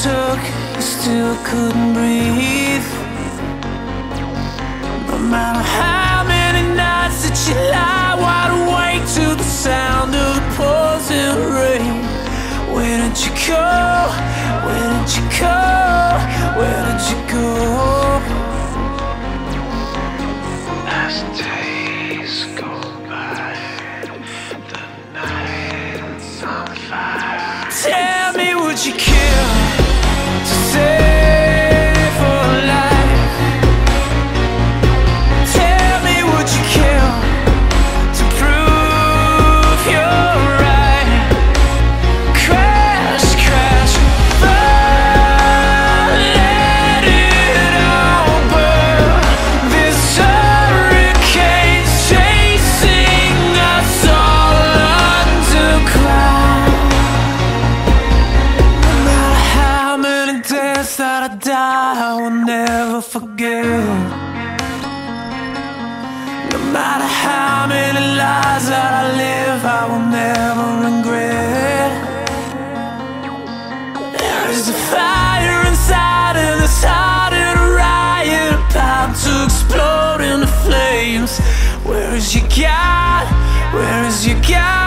took, you still couldn't breathe. No matter how many nights that you lie wide awake to the sound of the pouring rain. Where did you go? Where did you go? Where did you go? As days go by, the night's on fire. Tell me, would you kill to save a life? Tell me, would you kill to prove you're right? Crash, crash, burn, let it all burn. This hurricane's chasing us all underground. No matter how many days that I die, I will never forget. No matter how many lies that I live, I will never regret. There is a fire inside of this heart and a riot about to explode into flames. Where is your God? Where is your God?